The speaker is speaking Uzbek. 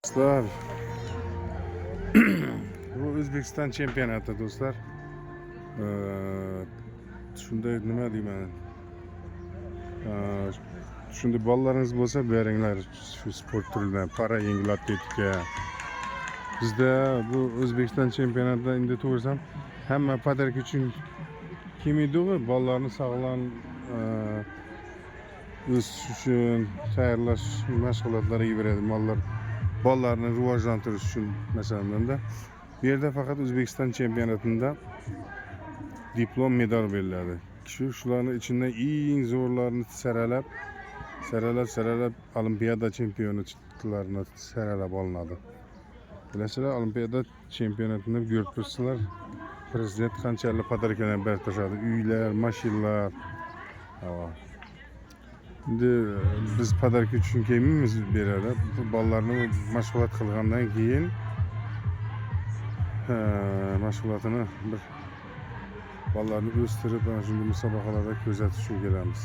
Dostlar, bu O'zbekiston chempionati do'stlar. Shunday nima deyman? Shunday bolalaringiz bo'lsa, beringlar shu sport turidan, para yengil atletika. Bizda bu O'zbekiston chempionatida endi to'g'risam hamma podarka uchun kelmaydi-ku, bolalarni sog'lom o'sish uchun tayyorlash mashg'ulotlariga beradi mollar. Bolalarni rivojlantirish uchun masalanda bu yerda faqat O'zbekiston chempionatida diplom medal beriladi. Shularning ichidan eng zo'rlarini saralab olimpiada chempionatlarini saralab olinadi. Bilasizlar, olimpiada chempionatini ko'rib turibsizlar. Prezident qanchalik podarkalar berib tashadi, uylar, mashinalar. Endi biz podarka uchun kelmaymiz bu yerda. Bolalarni mashg'ulot qilgandan keyin mashg'ulotini bir bolalarni o'stirib, ana shunday musobaqalarda ko'rsatish uchun kelamiz.